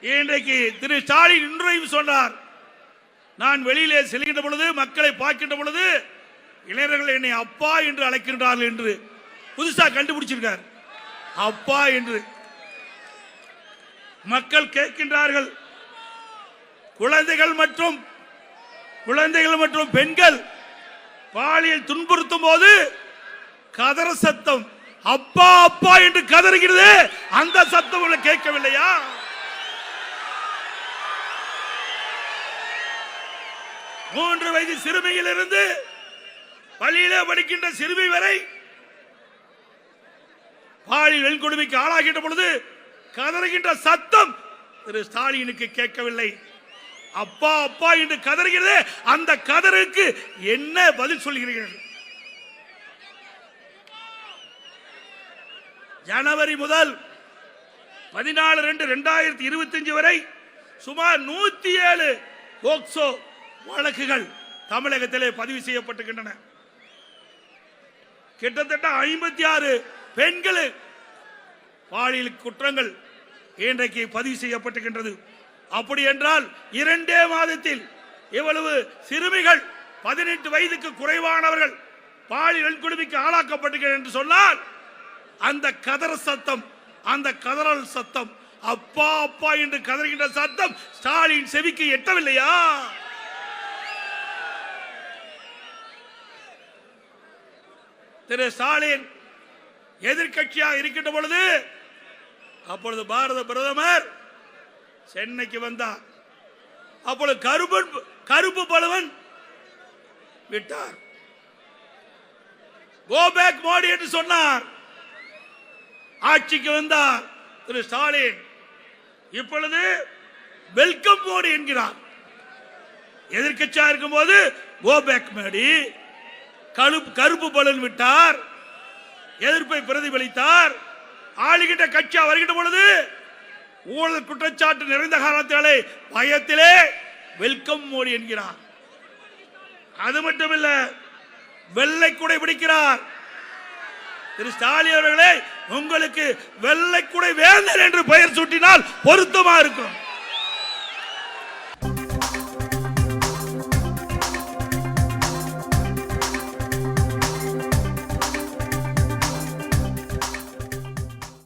இன்றைக்கு திரு ஸ்டாலின் இன்றையும் சொன்னார், நான் வெளியிலே செல்கின்ற பொழுது மக்களை பார்க்கின்ற பொழுது இளைஞர்கள் என்னை அப்பா என்று அழைக்கின்றார்கள் என்று புதுசா கண்டுபிடிச்சிருக்கார். அப்பா என்று மக்கள் கேட்கின்றார்கள். குழந்தைகள் மற்றும் பெண்கள் பாலியல் துன்புறுத்தும் போது கதற சத்தம் அப்பா அப்பா என்று கதறுகிறது. அந்த சத்தம் கேட்கவில்லையா? மூன்று வயது சிறுமியில் இருந்து பள்ளியிலே படிக்கின்ற சிறுமி வரை பாலியல் வன்கொடுமைக்கு ஆளாகின்ற பொழுது கதறுகின்ற சத்தம் திரு ஸ்டாலினுக்கு கேட்கவில்லை. அப்பா அப்பா என்று கதறுகிறது. அந்த கதருக்கு என்ன பதில் சொல்கிறீர்கள்? ஜனவரி முதல் 14/2/2025 வரை சுமார் 107 போக்சோ வழக்குகள் தமிழகத்திலே பதிவு செய்யப்பட்டுகின்றன. கிட்டத்தட்ட 56 பெண்கள் பாலியல் குற்றங்கள் இன்றைக்கு பதிவு செய்யப்பட்டுகின்றது. அப்படி என்றால் 2 மாதத்தில் இவ்வளவு சிறுமிகள் 18 வயதுக்கு குறைவானவர்கள் பாலியல் வன்கொடுமைக்கு ஆளாக்கப்பட்டுகிறார்கள் என்று சொன்னால் அந்த கதற சத்தம், அந்த கதறல் சத்தம், அப்பா அப்பா என்று கதறுகின்ற சத்தம் ஸ்டாலின் செவிக்கு எட்டவில்லையா? திரு ஸ்டாலின் எதிர்கட்சியாக இருக்கின்ற பொழுது அப்பொழுது பாரத பிரதமர் சென்னைக்கு வந்தார். அப்பொழுது கருப்பு பலவன் விட்டார். கோ பேக் மோடி என்று சொன்னார். ஆட்சிக்கு வந்தார் திரு ஸ்டாலின். இப்பொழுது வெல்கம் மோடி என்கிறார். எதிர்கட்சியாக இருக்கும் போது கோ பேக் மோடி, கருப்பு பலன் விட்டார், எதிர்ப்பை பிரதிபலித்தார். ஆளுகின்ற கட்சியா வருகின்ற பொழுது ஊழல் குற்றச்சாட்டு நிறைந்த காலத்திலே பயத்திலே வெல்கம் மோடி என்கிறார். அது மட்டுமல்ல, வெள்ளை குடை பிடிக்கிறார். திரு ஸ்டாலின் அவர்களே, உங்களுக்கு வெள்ளை குடை வேந்தர் என்று பெயர் சூட்டினால் பொருத்தமா இருக்கும்.